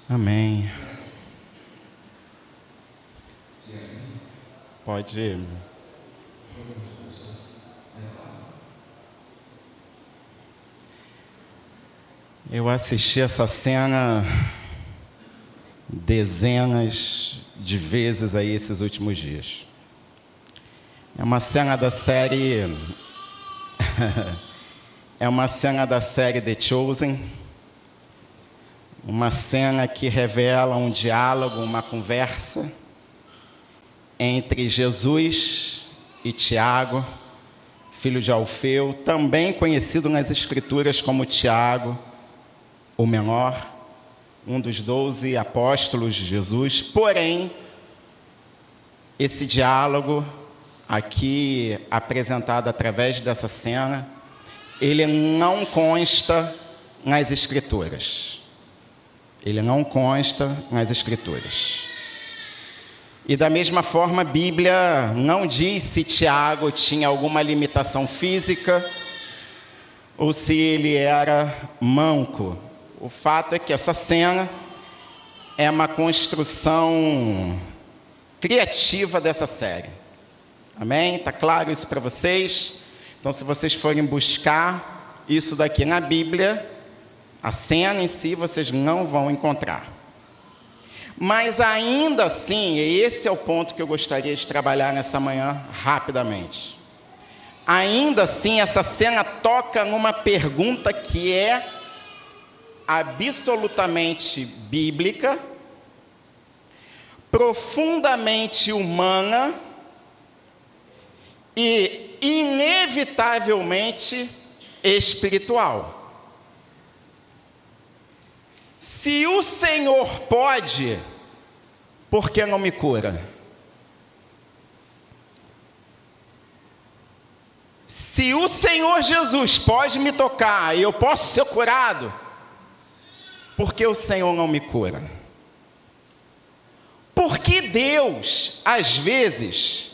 Amém. Pode ir. Eu assisti essa cena dezenas de vezes aí esses últimos dias. É uma cena da série é uma cena da série The Chosen. Uma cena que revela um diálogo, uma conversa entre Jesus e Tiago, filho de Alfeu, também conhecido nas Escrituras como Tiago, o menor, um dos 12 apóstolos de Jesus. Porém, esse diálogo aqui apresentado através dessa cena, ele não consta nas Escrituras. Ele não consta nas Escrituras. E da mesma forma, a Bíblia não diz se Tiago tinha alguma limitação física ou se ele era manco. O fato é que essa cena é uma construção criativa dessa série. Amém? Está claro isso para vocês? Então, se vocês forem buscar isso daqui na Bíblia, a cena em si vocês não vão encontrar. Mas ainda assim, e esse é o ponto que eu gostaria de trabalhar nessa manhã rapidamente. Ainda assim, essa cena toca numa pergunta que é absolutamente bíblica, profundamente humana e inevitavelmente espiritual. Se o Senhor pode, por que não me cura? Se o Senhor Jesus pode me tocar e eu posso ser curado, por que o Senhor não me cura? Porque Deus, às vezes,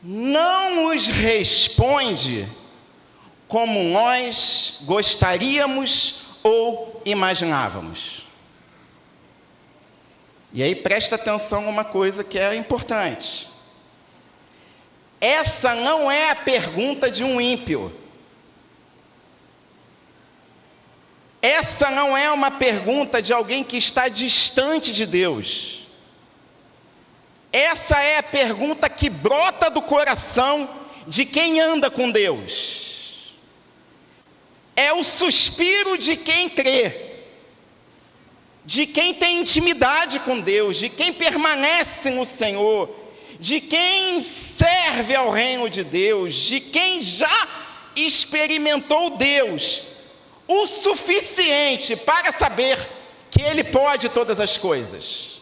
não nos responde como nós gostaríamos ou imaginávamos. E aí presta atenção numa coisa que é importante. Essa não é a pergunta de um ímpio. Essa não é uma pergunta de alguém que está distante de Deus. Essa é a pergunta que brota do coração de quem anda com Deus. É o suspiro de quem crê, de quem tem intimidade com Deus, de quem permanece no Senhor, de quem serve ao reino de Deus, de quem já experimentou Deus o suficiente para saber que Ele pode todas as coisas,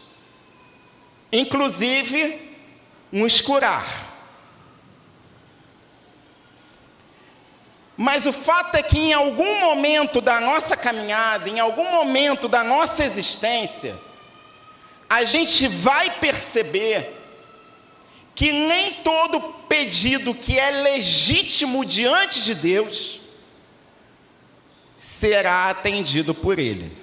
inclusive nos curar. Mas o fato é que em algum momento da nossa caminhada, em algum momento da nossa existência, a gente vai perceber que nem todo pedido que é legítimo diante de Deus será atendido por Ele.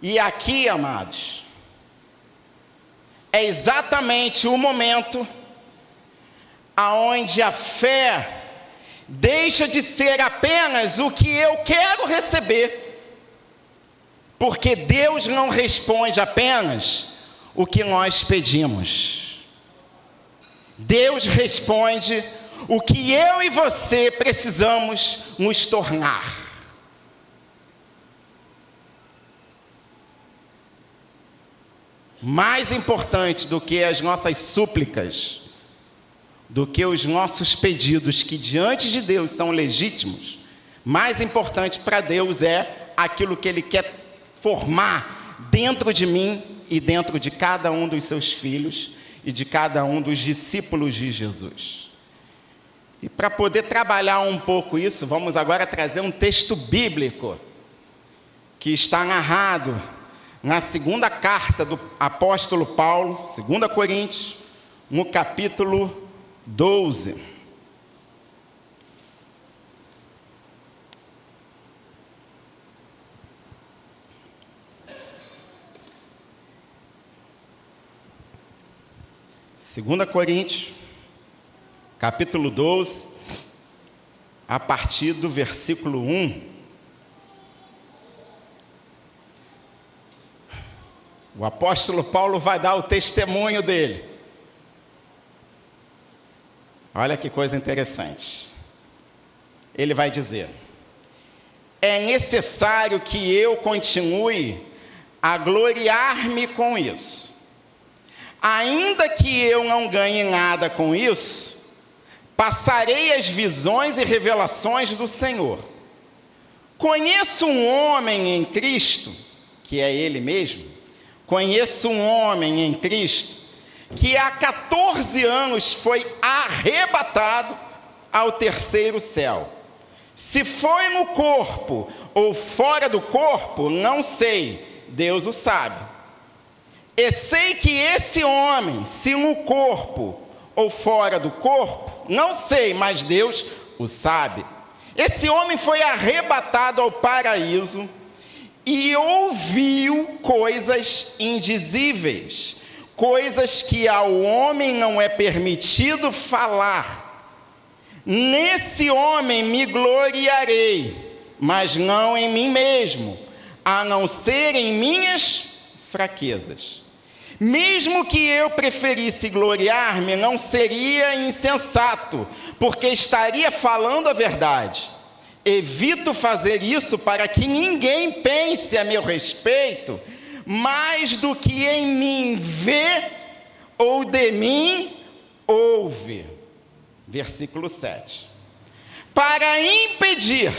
E aqui, amados, é exatamente o momento aonde a fé deixa de ser apenas o que eu quero receber, porque Deus não responde apenas o que nós pedimos. Deus responde o que eu e você precisamos nos tornar. Mais importante do que as nossas súplicas, do que os nossos pedidos, que diante de Deus são legítimos, mais importante para Deus é aquilo que Ele quer formar dentro de mim e dentro de cada um dos seus filhos e de cada um dos discípulos de Jesus. E para poder trabalhar um pouco isso, vamos agora trazer um texto bíblico que está narrado na segunda carta do apóstolo Paulo, 2 Coríntios, no capítulo 12. 2 Coríntios, capítulo 12, a partir do versículo 1. O apóstolo Paulo vai dar o testemunho dele. Olha que coisa interessante. Ele vai dizer: é necessário que eu continue a gloriar-me com isso. Ainda que eu não ganhe nada com isso, passarei as visões e revelações do Senhor. Conheço um homem em Cristo, que é Ele mesmo. Conheço um homem em Cristo que há 14 anos foi arrebatado ao terceiro céu. Se foi no corpo ou fora do corpo, não sei, Deus o sabe. E sei que esse homem, se no corpo ou fora do corpo, não sei, mas Deus o sabe. Esse homem foi arrebatado ao paraíso e ouviu coisas indizíveis, coisas que ao homem não é permitido falar. Nesse homem me gloriarei, mas não em mim mesmo, a não ser em minhas fraquezas. Mesmo que eu preferisse gloriar-me, não seria insensato, porque estaria falando a verdade. Evito fazer isso para que ninguém pense a meu respeito mais do que em mim vê ou de mim ouve. Versículo 7. Para impedir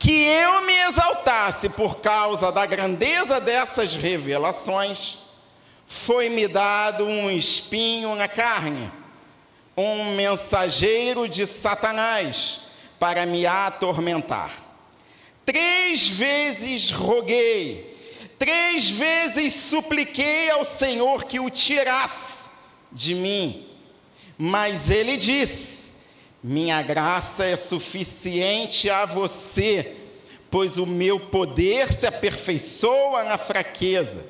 que eu me exaltasse por causa da grandeza dessas revelações, foi-me dado um espinho na carne, um mensageiro de Satanás, para me atormentar. 3 vezes roguei, 3 vezes supliquei ao Senhor que o tirasse de mim. Mas ele disse: minha graça é suficiente a você, pois o meu poder se aperfeiçoa na fraqueza.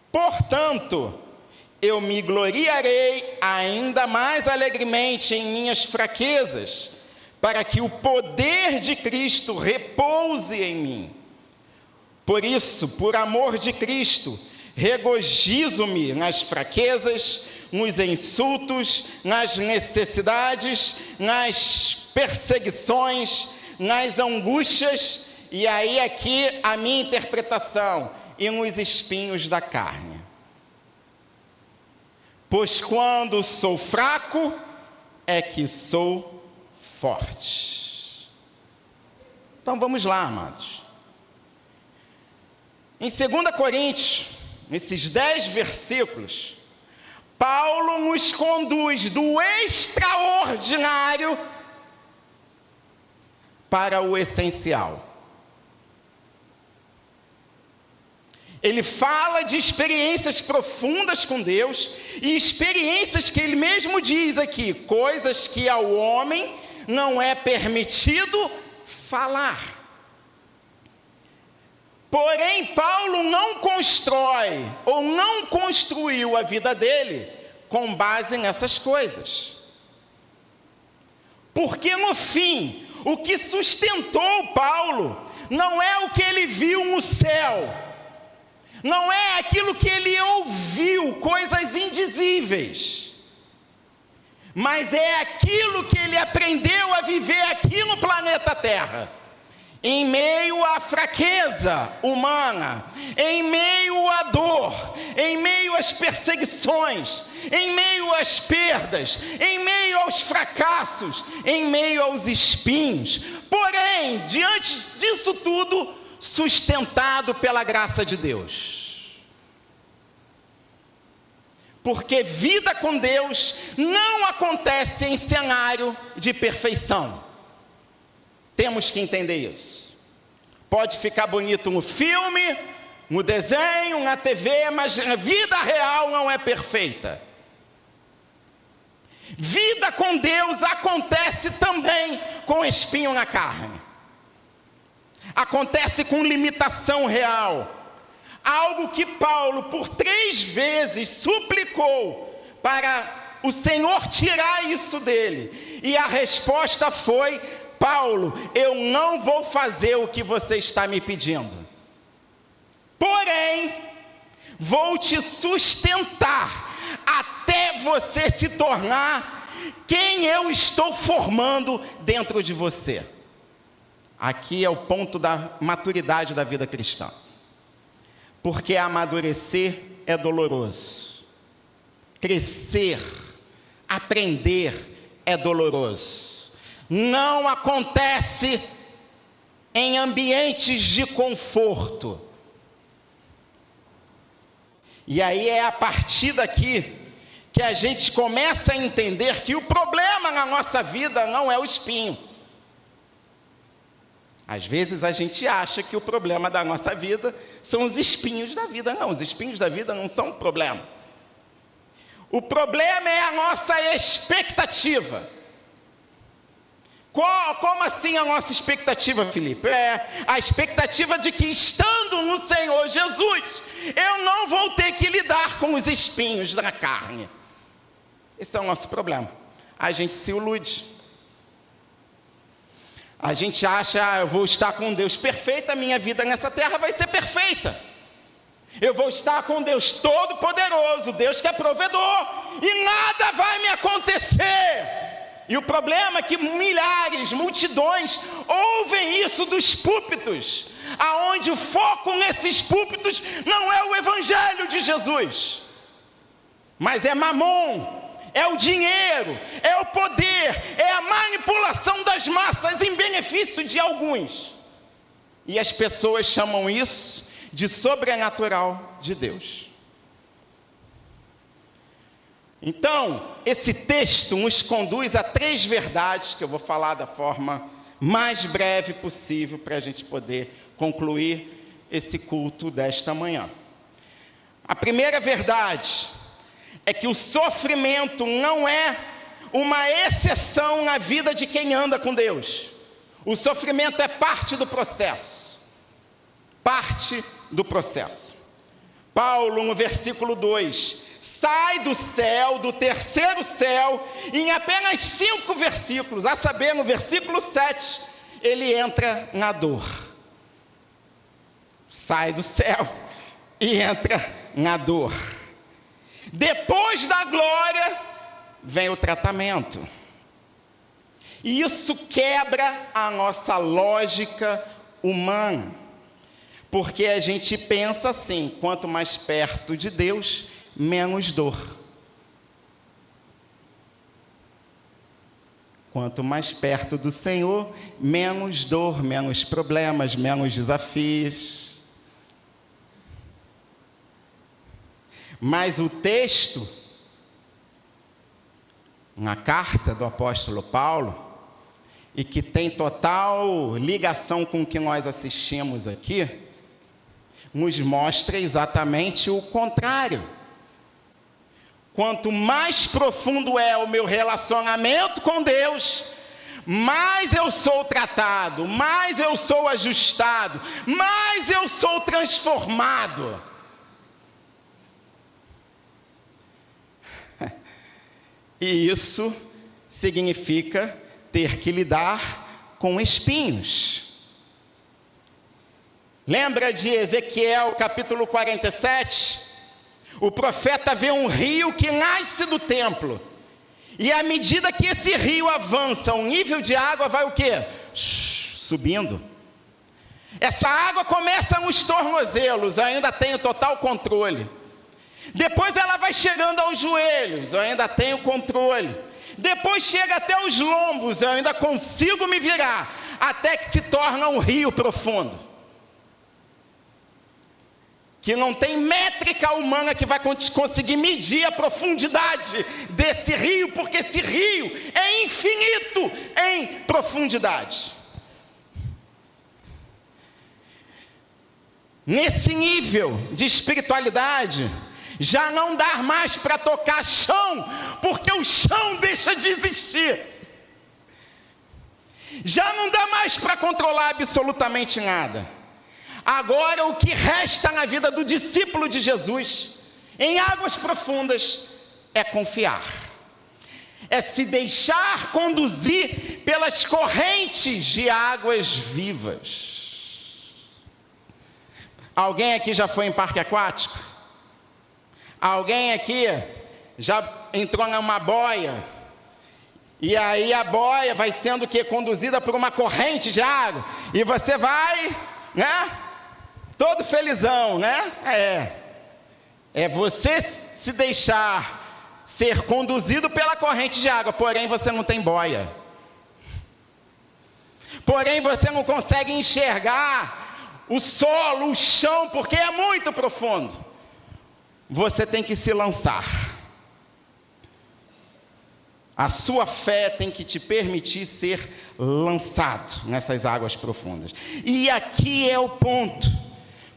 Portanto, eu me gloriarei ainda mais alegremente em minhas fraquezas, para que o poder de Cristo repouse em mim. Por isso, por amor de Cristo, regozijo-me nas fraquezas, nos insultos, nas necessidades, nas perseguições, nas angústias, e aí aqui a minha interpretação, e nos espinhos da carne. Pois quando sou fraco, é que sou forte. Então vamos lá, amados. Em 2 Coríntios, nesses 10 versículos, Paulo nos conduz do extraordinário para o essencial. Ele fala de experiências profundas com Deus e experiências que ele mesmo diz aqui, coisas que ao homem não é permitido falar. Porém, Paulo não constrói ou não construiu a vida dele com base nessas coisas. Porque no fim, o que sustentou Paulo não é o que ele viu no céu, não é aquilo que ele ouviu, coisas indizíveis, mas é aquilo que ele aprendeu a viver aqui no planeta Terra. Em meio à fraqueza humana, em meio à dor, em meio às perseguições, em meio às perdas, em meio aos fracassos, em meio aos espinhos. Porém, diante disso tudo, sustentado pela graça de Deus. Porque vida com Deus não acontece em cenário de perfeição. Temos que entender isso. Pode ficar bonito no filme, no desenho, na TV, mas a vida real não é perfeita. Vida com Deus acontece também com espinho na carne. Acontece com limitação real. Algo que Paulo, por 3 3 vezes suplicou para o Senhor tirar isso dele. E a resposta foi: Paulo, eu não vou fazer o que você está me pedindo. Porém, vou te sustentar até você se tornar quem eu estou formando dentro de você. Aqui é o ponto da maturidade da vida cristã. Porque amadurecer é doloroso. Crescer, aprender é doloroso. Não acontece em ambientes de conforto. E aí é a partir daqui que a gente começa a entender que o problema na nossa vida não é o espinho. Às vezes a gente acha que o problema da nossa vida são os espinhos da vida. Não, os espinhos da vida não são o problema. O problema é a nossa expectativa. Como assim a nossa expectativa, Felipe? É a expectativa de que, estando no Senhor Jesus, eu não vou ter que lidar com os espinhos da carne. Esse é o nosso problema. A gente se ilude. A gente acha: eu vou estar com Deus perfeito, a minha vida nessa terra vai ser perfeita. Eu vou estar com Deus Todo-Poderoso, Deus que é provedor, e nada vai me acontecer. E o problema é que milhares, multidões, ouvem isso dos púlpitos, aonde o foco nesses púlpitos não é o Evangelho de Jesus, mas é mamon, é o dinheiro, é o poder, é a manipulação das massas em benefício de alguns. E as pessoas chamam isso de sobrenatural de Deus. Então, esse texto nos conduz a 3 verdades que eu vou falar da forma mais breve possível para a gente poder concluir esse culto desta manhã. A primeira verdade é que o sofrimento não é uma exceção na vida de quem anda com Deus. O sofrimento é parte do processo. Parte do processo. Paulo, no versículo 2, sai do céu, do terceiro céu, e em apenas 5 versículos, a saber, no versículo 7, ele entra na dor. Sai do céu e entra na dor. Depois da glória, vem o tratamento. E isso quebra a nossa lógica humana. Porque a gente pensa assim: quanto mais perto de Deus, menos dor. Quanto mais perto do Senhor, menos dor, menos problemas, menos desafios. Mas o texto, na carta do apóstolo Paulo, e que tem total ligação com o que nós assistimos aqui, nos mostra exatamente o contrário. Quanto mais profundo é o meu relacionamento com Deus, mais eu sou tratado, mais eu sou ajustado, mais eu sou transformado. E isso significa ter que lidar com espinhos. Lembra de Ezequiel capítulo 47? O profeta vê um rio que nasce do templo. E à medida que esse rio avança, o nível de água vai o quê? Subindo. Essa água começa nos tornozelos, eu ainda tenho total controle. Depois ela vai chegando aos joelhos, eu ainda tenho controle. Depois chega até os lombos, eu ainda consigo me virar, até que se torna um rio profundo. Que não tem métrica humana que vai conseguir medir a profundidade desse rio, porque esse rio é infinito em profundidade. Nesse nível de espiritualidade, já não dá mais para tocar chão, porque o chão deixa de existir. Já não dá mais para controlar absolutamente nada. Agora o que resta na vida do discípulo de Jesus em águas profundas é confiar, é se deixar conduzir pelas correntes de águas vivas. Alguém aqui já foi em parque aquático? Alguém aqui já entrou numa boia? E aí a boia vai sendo conduzida por uma corrente de água, e você vai, né? Todo felizão, né? É você se deixar ser conduzido pela corrente de água, porém você não tem boia. Porém você não consegue enxergar o solo, o chão, porque é muito profundo. Você tem que se lançar. A sua fé tem que te permitir ser lançado nessas águas profundas. E aqui é o ponto.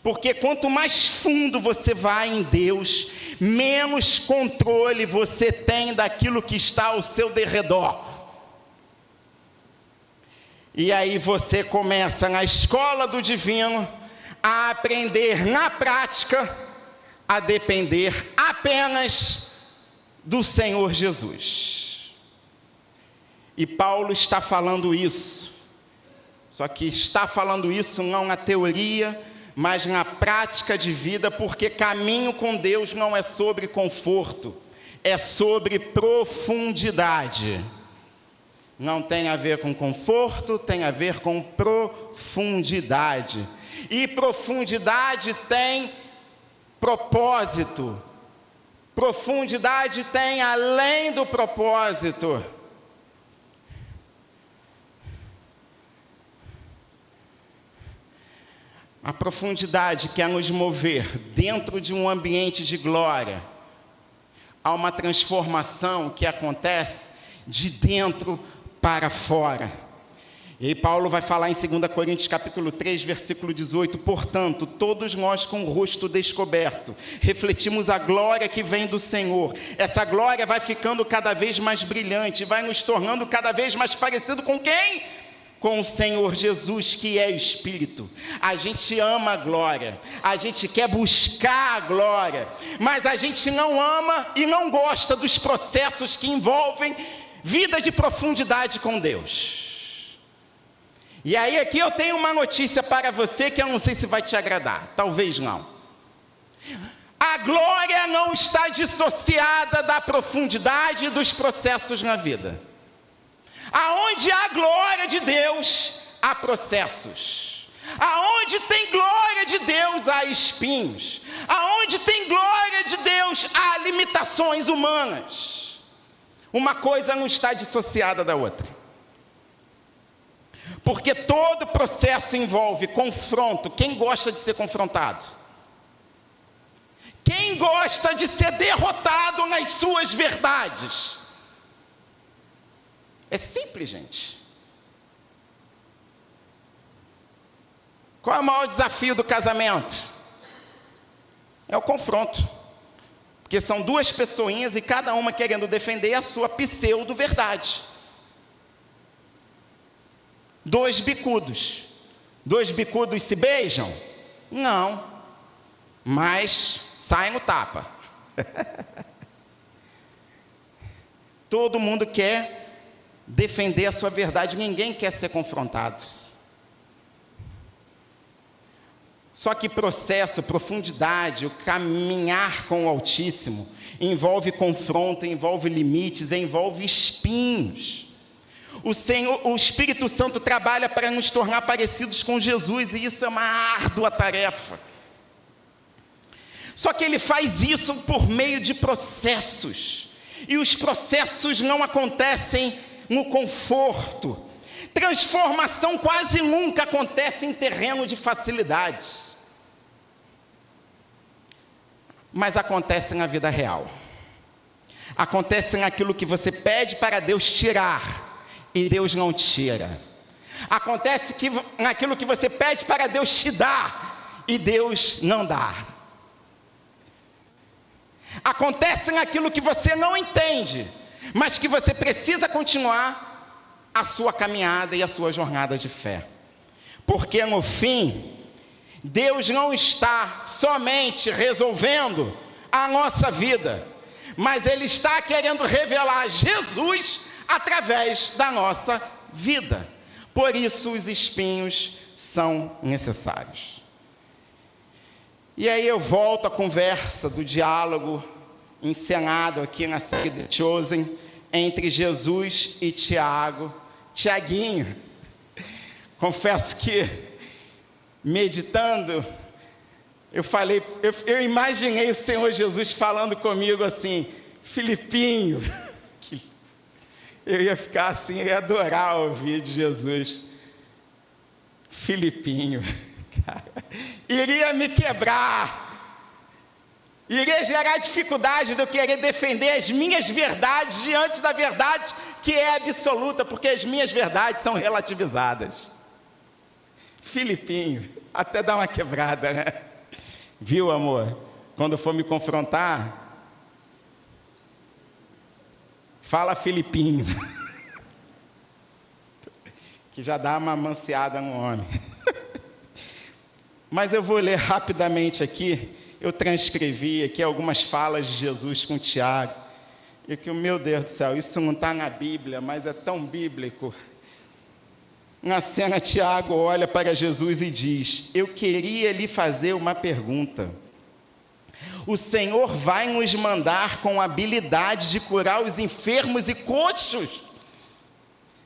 Porque quanto mais fundo você vai em Deus, menos controle você tem daquilo que está ao seu derredor. E aí você começa na escola do divino a aprender na prática a depender apenas do Senhor Jesus. E Paulo está falando isso. Só que está falando isso não na teoria, mas na prática de vida, porque caminho com Deus não é sobre conforto, é sobre profundidade. Não tem a ver com conforto, tem a ver com profundidade. E profundidade tem propósito. Profundidade tem além do propósito. A profundidade quer nos mover dentro de um ambiente de glória. Há uma transformação que acontece de dentro para fora. E aí Paulo vai falar em 2 Coríntios capítulo 3, versículo 18. Portanto, todos nós com o rosto descoberto, refletimos a glória que vem do Senhor. Essa glória vai ficando cada vez mais brilhante, vai nos tornando cada vez mais parecido com quem? Com o Senhor Jesus, que é Espírito. A gente ama a glória, a gente quer buscar a glória, mas a gente não ama e não gosta dos processos que envolvem vida de profundidade com Deus. E aí aqui eu tenho uma notícia para você que eu não sei se vai te agradar, talvez não. A glória não está dissociada da profundidade dos processos na vida. Aonde há glória de Deus, há processos. Aonde tem glória de Deus, há espinhos. Aonde tem glória de Deus, há limitações humanas. Uma coisa não está dissociada da outra. Porque todo processo envolve confronto. Quem gosta de ser confrontado? Quem gosta de ser derrotado nas suas verdades? É simples, gente. Qual é o maior desafio do casamento? É o confronto. Porque são duas pessoinhas e cada uma querendo defender a sua pseudo-verdade. Dois bicudos. Dois bicudos se beijam? Não. Mas saem no tapa. Todo mundo quer defender a sua verdade, ninguém quer ser confrontado. Só que processo, profundidade, o caminhar com o Altíssimo, envolve confronto, envolve limites, envolve espinhos. O Espírito Santo trabalha para nos tornar parecidos com Jesus, e isso é uma árdua tarefa. Só que ele faz isso por meio de processos, e os processos não acontecem no conforto. Transformação quase nunca acontece em terreno de facilidade, mas acontece na vida real. Acontece naquilo que você pede para Deus tirar, e Deus não tira. Acontece naquilo que você pede para Deus te dar, e Deus não dá. Acontece naquilo que você não entende, mas que você precisa continuar a sua caminhada e a sua jornada de fé. Porque no fim, Deus não está somente resolvendo a nossa vida, mas Ele está querendo revelar Jesus através da nossa vida. Por isso os espinhos são necessários. E aí eu volto à conversa do diálogo encenado aqui na série The Chosen entre Jesus e Tiaguinho. Confesso que, meditando, eu imaginei o Senhor Jesus falando comigo assim: Filipinho. Eu ia ficar assim, eu ia adorar ouvir de Jesus. Filipinho. Iria me quebrar. Iria gerar dificuldade de eu querer defender as minhas verdades diante da verdade que é absoluta, porque as minhas verdades são relativizadas. Filipinho, até dá uma quebrada, né? Viu, amor? Quando for me confrontar, fala Filipinho, que já dá uma manseada no homem. Mas eu vou ler rapidamente aqui, eu transcrevi aqui algumas falas de Jesus com Tiago, e que, meu Deus do céu, isso não está na Bíblia, mas é tão bíblico. Na cena, Tiago olha para Jesus e diz: eu queria lhe fazer uma pergunta. O Senhor vai nos mandar com habilidade de curar os enfermos e coxos?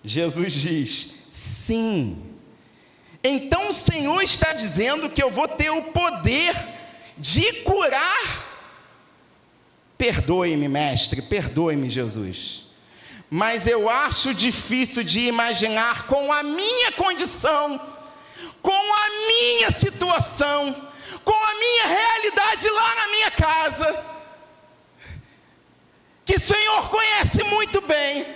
Jesus diz: sim. Então o Senhor está dizendo que eu vou ter o poder de curar? Perdoe-me, mestre, perdoe-me, Jesus. Mas eu acho difícil de imaginar com a minha condição, com a minha situação, com a minha realidade lá na minha casa, que o Senhor conhece muito bem,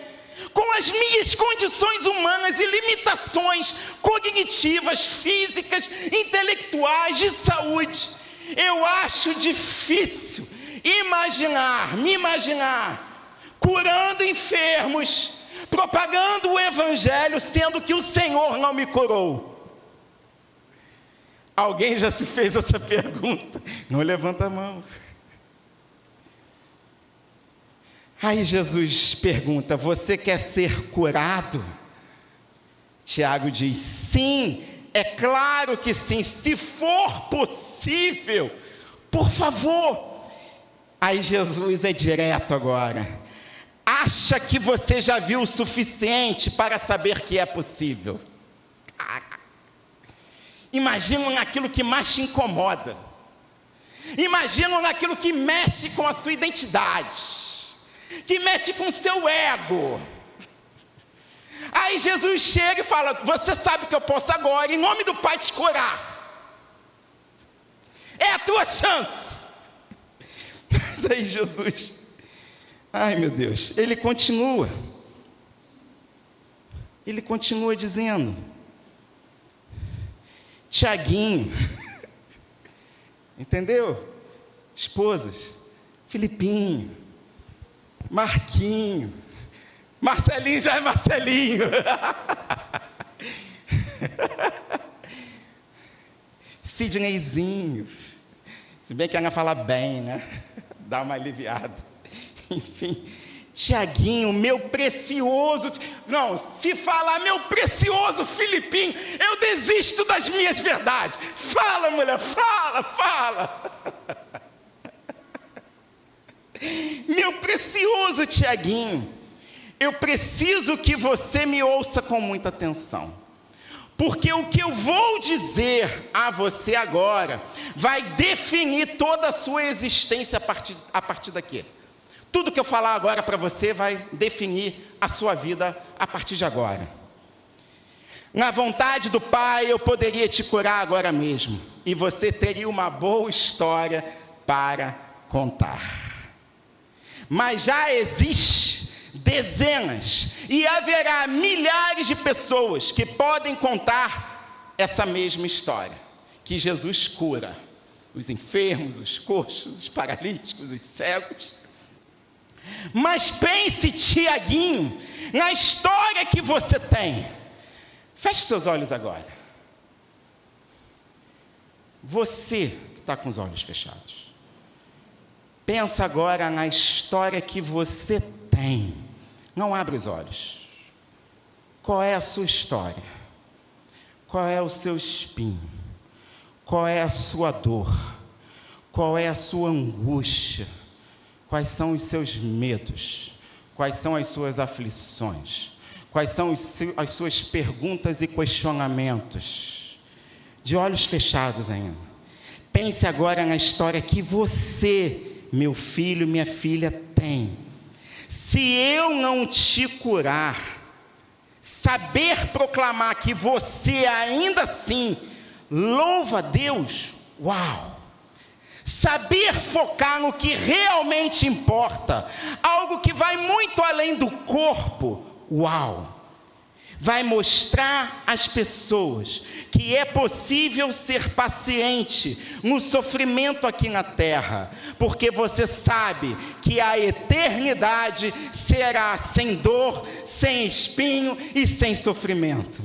com as minhas condições humanas e limitações cognitivas, físicas, intelectuais, de saúde. Eu acho difícil me imaginar curando enfermos, propagando o Evangelho, sendo que o Senhor não me curou. Alguém já se fez essa pergunta? Não levanta a mão. Aí Jesus pergunta: você quer ser curado? Tiago diz: sim, é claro que sim, se for possível, por favor. Aí Jesus é direto agora: acha que você já viu o suficiente para saber que é possível? Imagina naquilo que mais te incomoda, imagina naquilo que mexe com a sua identidade, que mexe com o seu ego. Aí Jesus chega e fala: você sabe que eu posso agora, em nome do Pai, te curar. É a tua chance. Mas aí Jesus, ai meu Deus, ele continua dizendo: Tiaguinho, entendeu? Esposas, Filipinho, Marquinho, Marcelinho já é Marcelinho. Sidneyzinho, se bem que ela fala bem, né? Dá uma aliviada. Enfim, Tiaguinho, meu precioso. Não, se falar meu precioso Filipinho, eu desisto das minhas verdades. Fala, mulher, fala. Meu precioso Tiaguinho, eu preciso que você me ouça com muita atenção, porque o que eu vou dizer a você agora vai definir toda a sua existência a partir daqui. Tudo que eu falar agora para você vai definir a sua vida a partir de agora. Na vontade do Pai, eu poderia te curar agora mesmo, e você teria uma boa história para contar. Mas já existe dezenas e haverá milhares de pessoas que podem contar essa mesma história, que Jesus cura os enfermos, os coxos, os paralíticos, os cegos. Mas pense, Tiaguinho, na história que você tem. Feche seus olhos agora. Você que está com os olhos fechados, Pensa agora na história que você tem. Não abre os olhos. Qual é a sua história? Qual é o seu espinho? Qual é a sua dor? Qual é a sua angústia? Quais são os seus medos? Quais são as suas aflições? Quais são as suas perguntas e questionamentos? De olhos fechados ainda. Pense agora na história que você, meu filho, minha filha, tem. Se eu não te curar, saber proclamar que você ainda assim louva a Deus, uau! Saber focar no que realmente importa, algo que vai muito além do corpo, uau! Vai mostrar às pessoas que é possível ser paciente no sofrimento aqui na terra, porque você sabe que a eternidade será sem dor, sem espinho e sem sofrimento.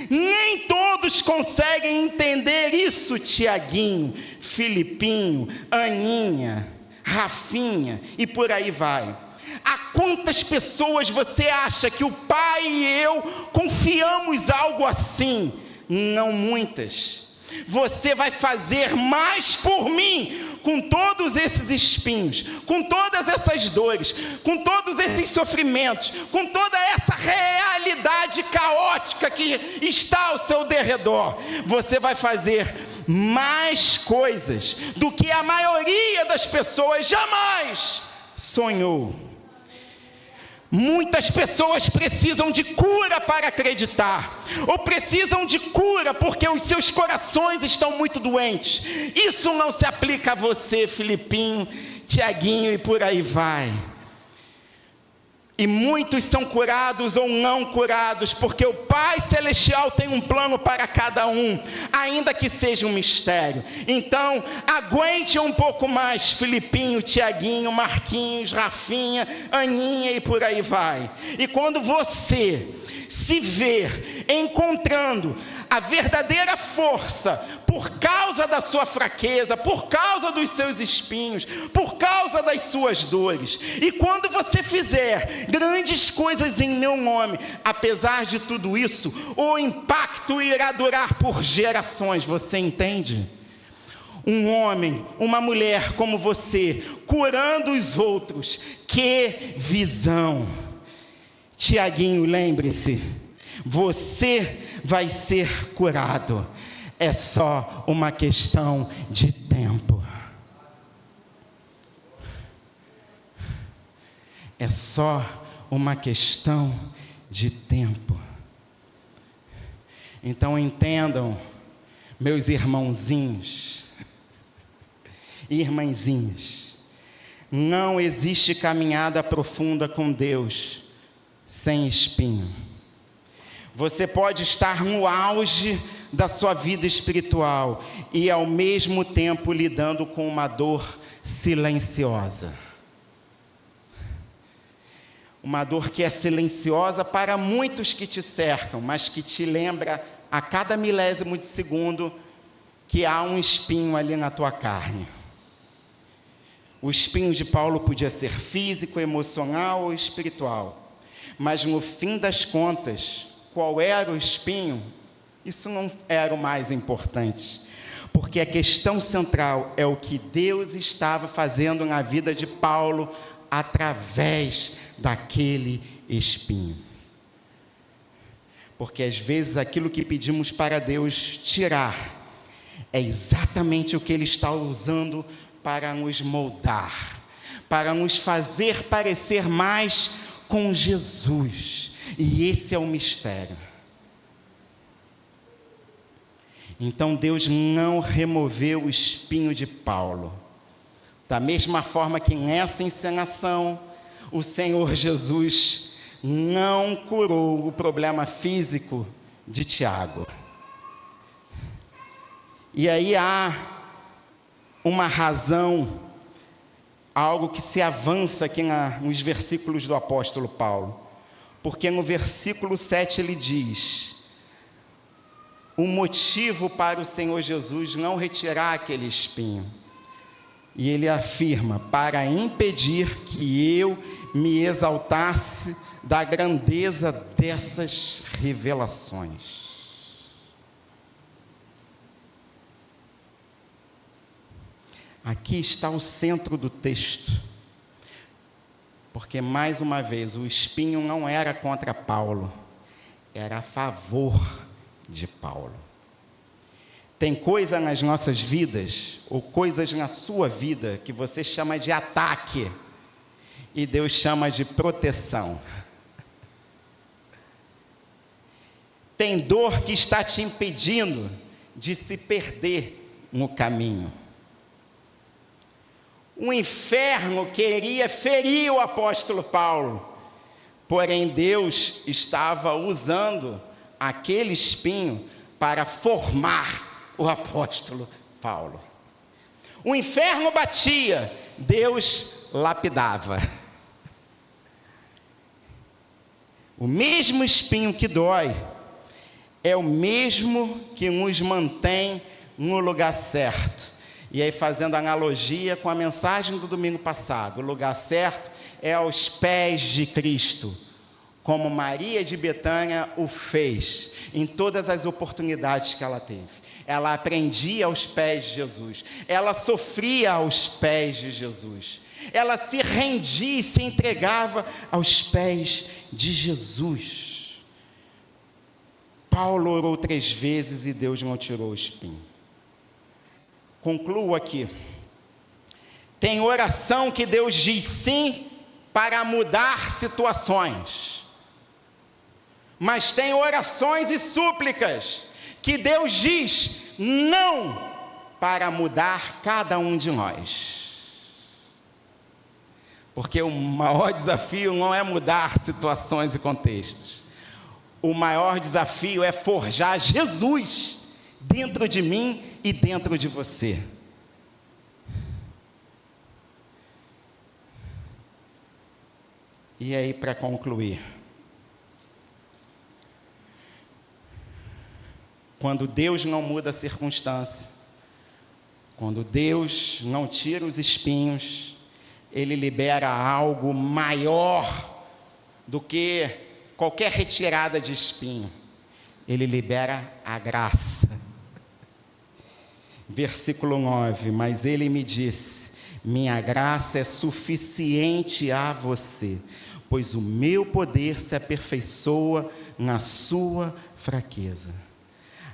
Nem todos conseguem entender isso, Tiaguinho, Filipinho, Aninha, Rafinha e por aí vai. A quantas pessoas você acha que o pai e eu confiamos algo assim? Não muitas. Você vai fazer mais por mim, com todos esses espinhos, com todas essas dores, com todos esses sofrimentos, com toda essa realidade caótica que está ao seu derredor. Você vai fazer mais coisas do que a maioria das pessoas jamais sonhou. Muitas pessoas precisam de cura para acreditar, ou precisam de cura porque os seus corações estão muito doentes. Isso não se aplica a você, Filipinho, Tiaguinho e por aí vai. E muitos são curados ou não curados, porque o Pai Celestial tem um plano para cada um, ainda que seja um mistério. Então, aguente um pouco mais, Filipinho, Tiaguinho, Marquinhos, Rafinha, Aninha e por aí vai. E quando você se ver encontrando a verdadeira força por causa da sua fraqueza, por causa dos seus espinhos, por causa das suas dores, e quando você fizer grandes coisas em meu nome, apesar de tudo isso, o impacto irá durar por gerações, você entende? Um homem, uma mulher como você, curando os outros, que visão! Tiaguinho, lembre-se, você vai ser curado, é só uma questão de tempo. É só uma questão de tempo. Então entendam, meus irmãozinhos e irmãzinhas, não existe caminhada profunda com Deus sem espinho. Você pode estar no auge da sua vida espiritual e ao mesmo tempo lidando com uma dor silenciosa. Uma dor que é silenciosa para muitos que te cercam, mas que te lembra a cada milésimo de segundo que há um espinho ali na tua carne. O espinho de Paulo podia ser físico, emocional ou espiritual, mas no fim das contas, qual era o espinho? Isso não era o mais importante, porque a questão central é o que Deus estava fazendo na vida de Paulo através daquele espinho. Porque às vezes aquilo que pedimos para Deus tirar é exatamente o que Ele está usando para nos moldar, para nos fazer parecer mais com Jesus. E esse é o mistério. Então Deus não removeu o espinho de Paulo. Da mesma forma que nessa encenação, o Senhor Jesus não curou o problema físico de Tiago. E aí há uma razão, algo que se avança aqui nos versículos do apóstolo Paulo. Porque no versículo 7 ele diz: o motivo para o Senhor Jesus não retirar aquele espinho E ele afirma: para impedir que eu me exaltasse da grandeza dessas revelações. Aqui está o centro do texto, porque, mais uma vez, o espinho não era contra Paulo, era a favor de Paulo. Tem coisa nas nossas vidas, ou coisas na sua vida, que você chama de ataque, e Deus chama de proteção. Tem dor que está te impedindo de se perder no caminho. O inferno queria ferir o apóstolo Paulo, porém Deus estava usando aquele espinho para formar o apóstolo Paulo. O inferno batia, Deus lapidava. O mesmo espinho que dói é o mesmo que nos mantém no lugar certo. E aí, fazendo analogia com a mensagem do domingo passado, o lugar certo é aos pés de Cristo, como Maria de Betânia o fez em todas as oportunidades que ela teve. Ela aprendia aos pés de Jesus, ela sofria aos pés de Jesus, ela se rendia e se entregava aos pés de Jesus. Paulo orou 3 vezes e Deus não tirou o espinho. Concluo aqui. Tem oração que Deus diz sim para mudar situações, mas tem orações e súplicas que Deus diz não para mudar cada um de nós. Porque o maior desafio não é mudar situações e contextos. O maior desafio é forjar Jesus dentro de mim e dentro de você. E aí, para concluir, quando Deus não muda a circunstância, quando Deus não tira os espinhos, Ele libera algo maior do que qualquer retirada de espinho. Ele libera a graça. Versículo 9, mas ele me disse: minha graça é suficiente a você, pois o meu poder se aperfeiçoa na sua fraqueza.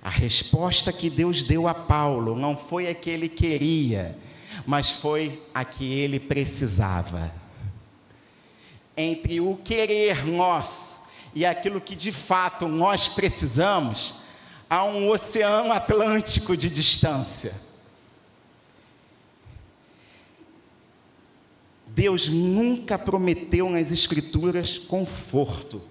A resposta que Deus deu a Paulo não foi a que ele queria, mas foi a que ele precisava. Entre o querer nosso e aquilo que de fato nós precisamos, há um oceano Atlântico de distância. Deus nunca prometeu nas Escrituras conforto,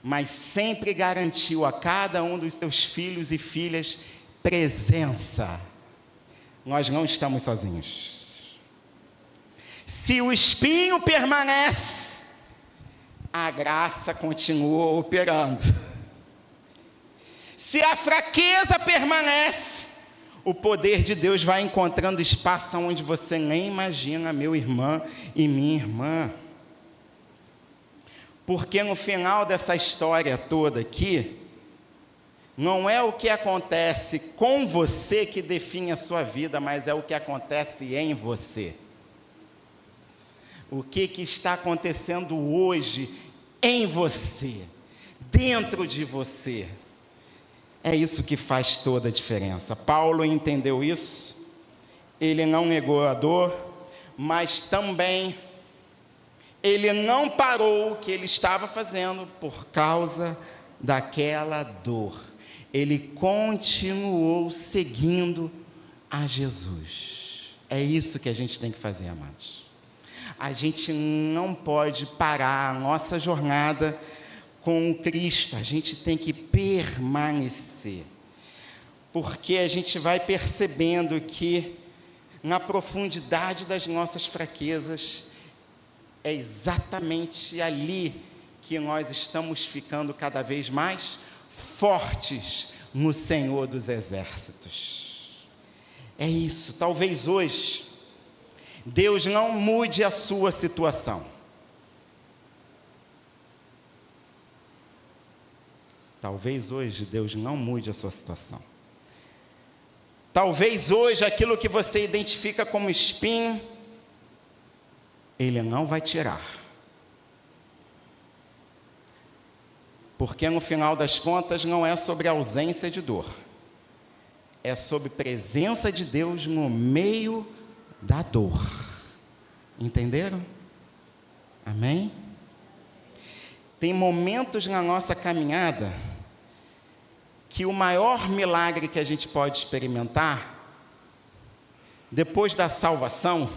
mas sempre garantiu a cada um dos seus filhos e filhas presença. Nós não estamos sozinhos. Se o espinho permanece, a graça continua operando. Se a fraqueza permanece, o poder de Deus vai encontrando espaço onde você nem imagina, meu irmão e minha irmã. Porque no final dessa história toda aqui, não é o que acontece com você que define a sua vida, mas é o que acontece em você. O que está acontecendo hoje em você, dentro de você. É isso que faz toda a diferença. Paulo entendeu isso, ele não negou a dor, mas também ele não parou o que ele estava fazendo por causa daquela dor. Ele continuou seguindo a Jesus. É isso que a gente tem que fazer, amados. A gente não pode parar a nossa jornada com Cristo, a gente tem que permanecer, porque a gente vai percebendo que na profundidade das nossas fraquezas, é exatamente ali que nós estamos ficando cada vez mais fortes no Senhor dos Exércitos. É isso, talvez hoje Deus não mude a sua situação. Talvez hoje Deus não mude a sua situação. Talvez hoje aquilo que você identifica como espinho, Ele não vai tirar. Porque no final das contas não é sobre ausência de dor. É sobre presença de Deus no meio da dor. Entenderam? Amém? Tem momentos na nossa caminhada que o maior milagre que a gente pode experimentar, depois da salvação,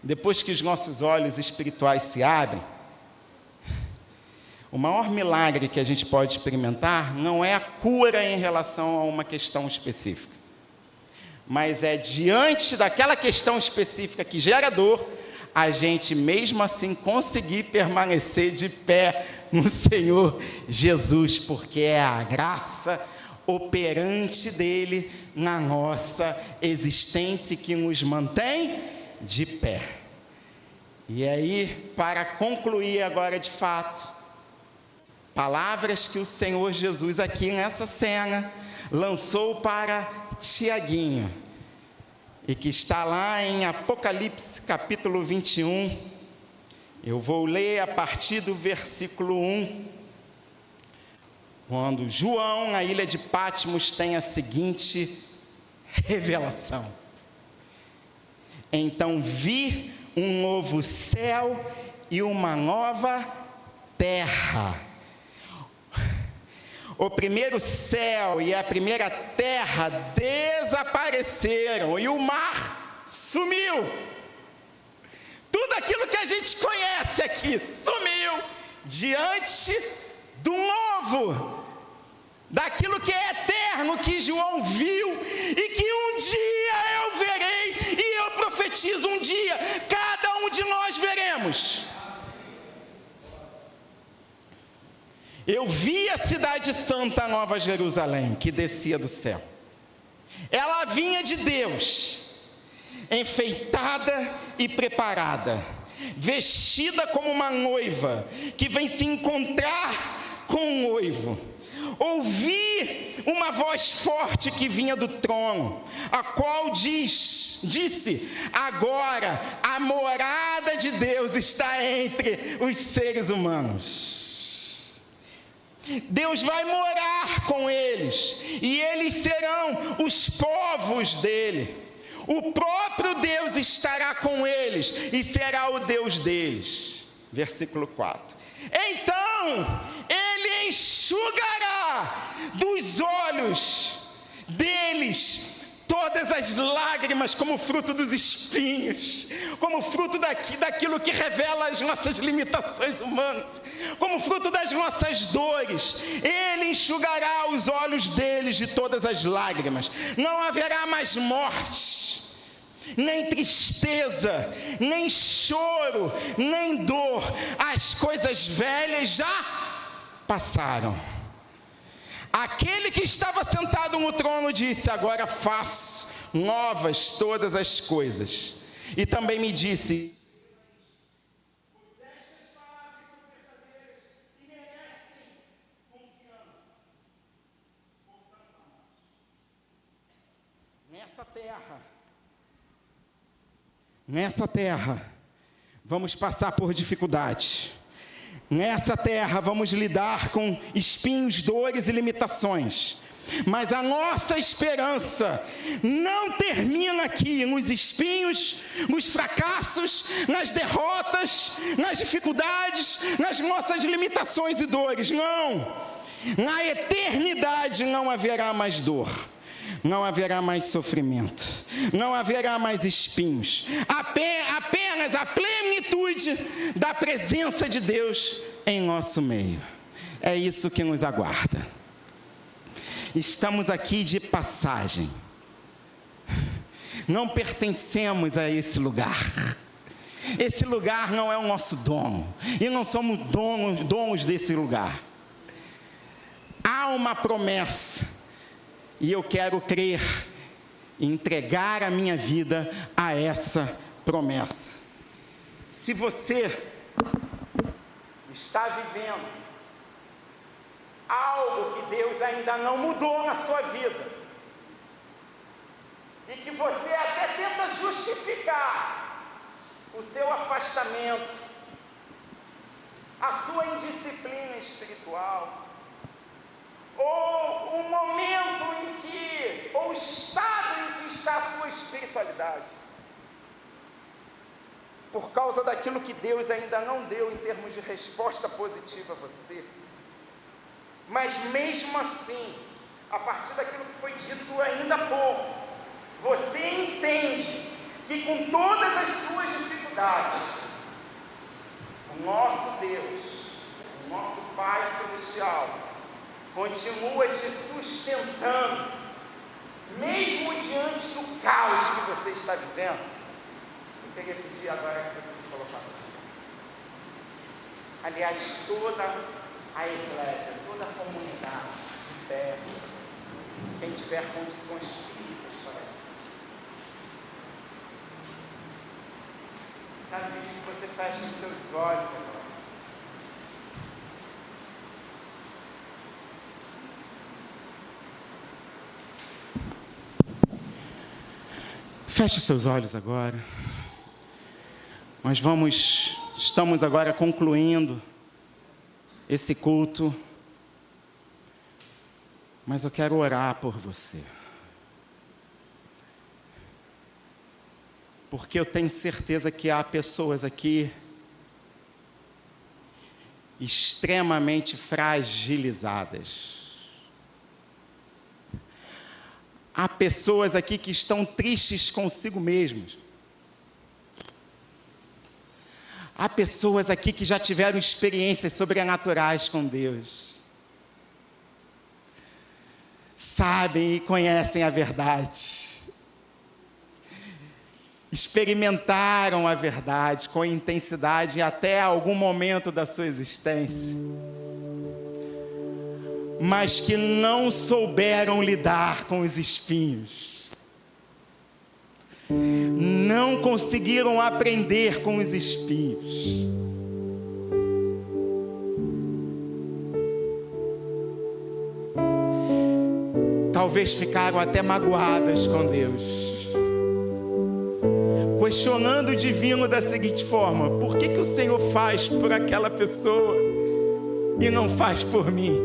depois que os nossos olhos espirituais se abrem, o maior milagre que a gente pode experimentar não é a cura em relação a uma questão específica, mas é diante daquela questão específica que gera dor, a gente mesmo assim conseguir permanecer de pé no Senhor Jesus, porque é a graça operante dele na nossa existência que nos mantém de pé. E aí, para concluir agora de fato, palavras que o Senhor Jesus aqui nessa cena lançou para Tiaguinho, e que está lá em Apocalipse capítulo 21, eu vou ler a partir do versículo 1, quando João, na ilha de Patmos, tem a seguinte revelação: então vi um novo céu e uma nova terra. O primeiro céu e a primeira terra desapareceram e o mar sumiu. Tudo aquilo que a gente conhece aqui sumiu diante do novo, daquilo que é eterno, que João viu e que um dia eu verei, e eu profetizo, um dia cada um de nós veremos. Eu vi a cidade santa, Nova Jerusalém, que descia do céu. Ela vinha de Deus, enfeitada e preparada, vestida como uma noiva, que vem se encontrar com o noivo. Ouvi uma voz forte que vinha do trono, a qual disse: agora a morada de Deus está entre os seres humanos. Deus vai morar com eles, e eles serão os povos dele. O próprio Deus estará com eles, e será o Deus deles. Versículo 4. Então, ele enxugará dos olhos deles todas as lágrimas, como fruto dos espinhos, como fruto daquilo que revela as nossas limitações humanas, como fruto das nossas dores. Ele enxugará os olhos deles de todas as lágrimas. Não haverá mais morte, nem tristeza, nem choro, nem dor. As coisas velhas já passaram. Aquele que estava sentado no trono disse: agora faço novas todas as coisas. E também me disse: estas palavras são verdadeiras e merecem confiança. Nessa terra, vamos passar por dificuldades. Nessa terra vamos lidar com espinhos, dores e limitações. Mas a nossa esperança não termina aqui, nos espinhos, nos fracassos, nas derrotas, nas dificuldades, nas nossas limitações e dores. Não! Na eternidade não haverá mais dor, não haverá mais sofrimento, não haverá mais espinhos, apenas a plenitude da presença de Deus em nosso meio. É isso que nos aguarda. Estamos aqui de passagem, não pertencemos a esse lugar. Esse lugar não é o nosso dono, e não somos donos desse lugar. Há uma promessa, e eu quero crer e entregar a minha vida a essa promessa. Se você está vivendo algo que Deus ainda não mudou na sua vida, e que você até tenta justificar o seu afastamento, a sua indisciplina espiritual, ou o momento em que, ou o estado em que está a sua espiritualidade, por causa daquilo que Deus ainda não deu em termos de resposta positiva a você, mas mesmo assim, a partir daquilo que foi dito ainda há pouco, você entende que com todas as suas dificuldades, o nosso Deus, o nosso Pai Celestial, continua te sustentando, mesmo diante do caos que você está vivendo. Eu queria pedir agora que você se colocasse de pé. Aliás, toda a igreja, toda a comunidade de pé, quem tiver condições físicas para isso. Quero pedir que você feche os seus olhos agora. Feche seus olhos agora. Nós estamos agora concluindo esse culto, mas eu quero orar por você, porque eu tenho certeza que há pessoas aqui extremamente fragilizadas. Há pessoas aqui que estão tristes consigo mesmas. Há pessoas aqui que já tiveram experiências sobrenaturais com Deus. Sabem e conhecem a verdade. Experimentaram a verdade com intensidade até algum momento da sua existência, mas que não souberam lidar com os espinhos, não conseguiram aprender com os espinhos. Talvez ficaram até magoadas com Deus, questionando o divino da seguinte forma: por que o Senhor faz por aquela pessoa e não faz por mim?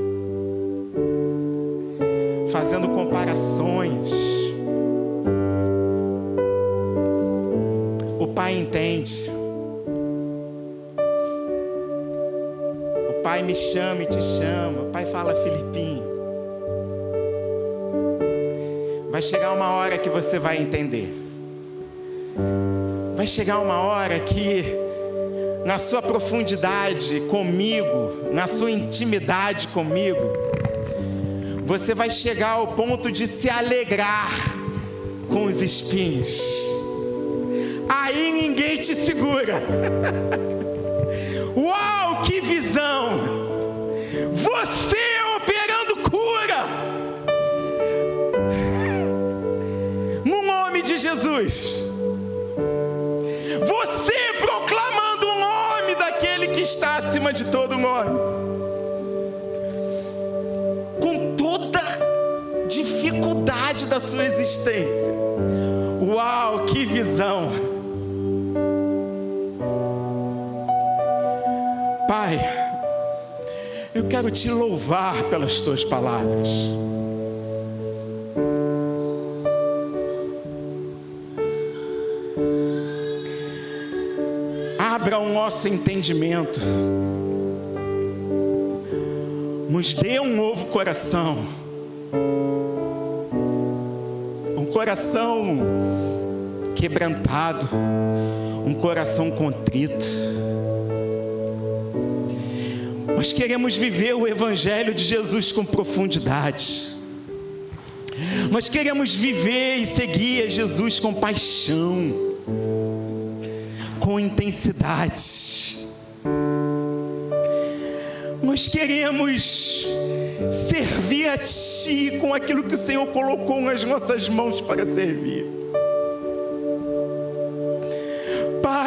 Fazendo comparações. O Pai entende. O Pai me chama e te chama. O Pai fala: Filipinho, vai chegar uma hora que você vai entender. Vai chegar uma hora que, na sua profundidade comigo, na sua intimidade comigo, você vai chegar ao ponto de se alegrar com os espinhos. Aí ninguém te segura. Uau, que visão! Você operando cura! No nome de Jesus. Você proclamando o nome daquele que está acima de todo nome. Com toda dificuldade da sua existência. Uau, que visão! Pai, eu quero te louvar pelas tuas palavras. Abra o nosso entendimento. Nos dê um novo coração. Um coração quebrantado. Um coração contrito. Nós queremos viver o Evangelho de Jesus com profundidade. Nós queremos viver e seguir a Jesus com paixão, com intensidade. Nós queremos servir a Ti com aquilo que o Senhor colocou nas nossas mãos para servir.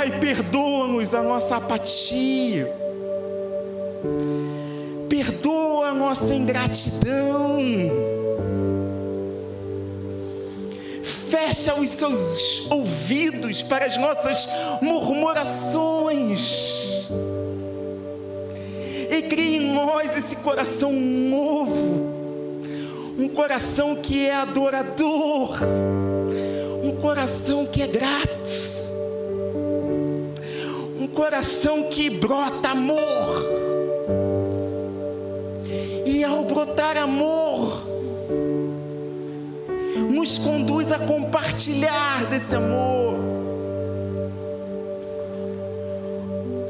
Pai, perdoa-nos a nossa apatia, perdoa a nossa ingratidão, fecha os seus ouvidos para as nossas murmurações e cria em nós esse coração novo, um coração que é adorador, um coração que é grato, um coração que brota amor. E ao brotar amor, nos conduz a compartilhar desse amor.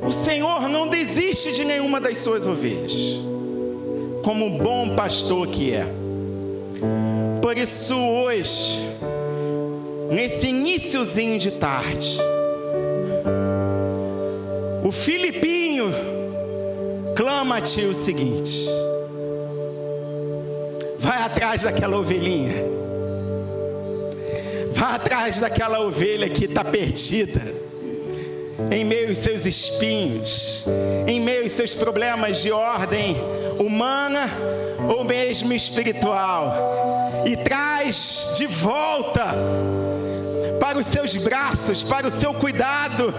O Senhor não desiste de nenhuma das suas ovelhas, como um bom pastor que é. Por isso hoje, nesse iniciozinho de tarde, o Filipinho clama a ti o seguinte: vai atrás daquela ovelhinha, vai atrás daquela ovelha que está perdida, em meio aos seus espinhos, em meio aos seus problemas de ordem humana ou mesmo espiritual, e traz de volta para os seus braços, para o seu cuidado,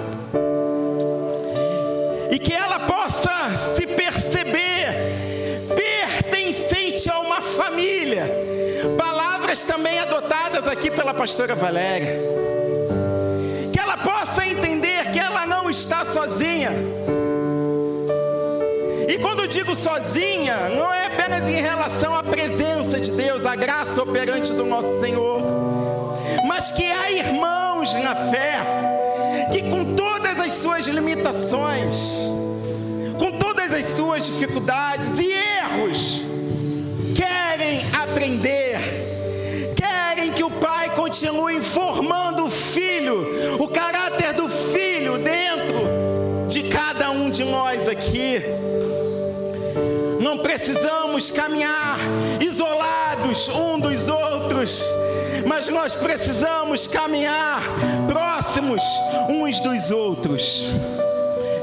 e que ela possa se perceber pertencente a uma família. Palavras também adotadas aqui pela pastora Valéria. Que ela possa entender que ela não está sozinha. E quando digo sozinha, não é apenas em relação à presença de Deus, à graça operante do nosso Senhor, mas que há irmãos na fé que, com todas as suas limitações, com todas as suas dificuldades e erros, querem aprender, querem que o Pai continue formando o Filho, o caráter do Filho dentro de cada um de nós aqui. Não precisamos caminhar isolados um dos outros, mas nós precisamos caminhar próximos uns dos outros.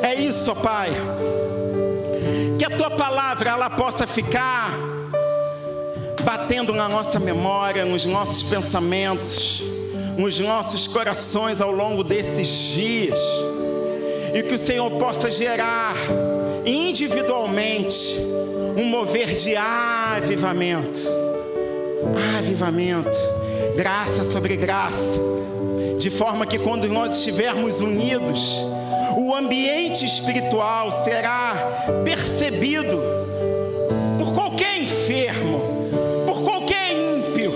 É isso, ó Pai. Que a Tua palavra ela possa ficar batendo na nossa memória, nos nossos pensamentos, nos nossos corações ao longo desses dias, e que o Senhor possa gerar individualmente um mover de avivamento, graça sobre graça, de forma que quando nós estivermos unidos, o ambiente espiritual será percebido por qualquer enfermo, por qualquer ímpio,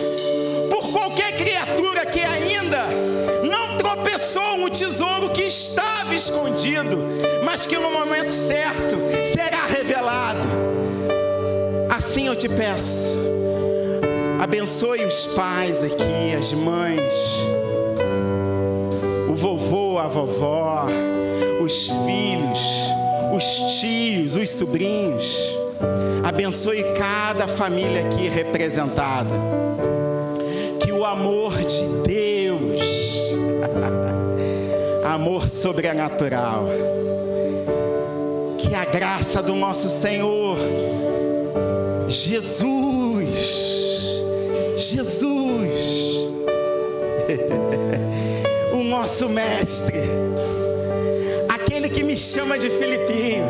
por qualquer criatura que ainda não tropeçou no tesouro que estava escondido, mas que no momento certo será revelado. Assim eu te peço, abençoe os pais aqui, as mães, o vovô, a vovó, os filhos, os tios, os sobrinhos. Abençoe cada família aqui representada. Que o amor de Deus, amor sobrenatural, que a graça do nosso Senhor Jesus, o nosso mestre, aquele que me chama de Filipinho,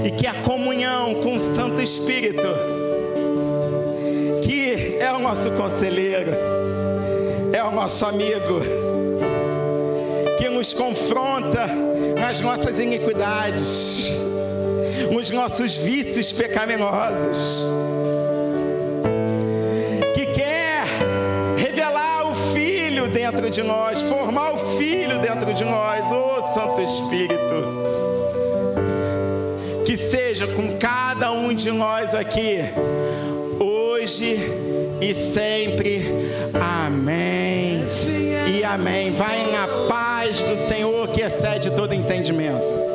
e que a comunhão com o Santo Espírito, que é o nosso conselheiro, é o nosso amigo, que nos confronta nas nossas iniquidades, nos nossos vícios pecaminosos, que quer revelar o Filho dentro de nós, formar o Filho dentro de nós. Ô Santo Espírito, que seja com cada um de nós aqui, hoje e sempre. Amém e amém. Vai na paz do Senhor que excede todo entendimento.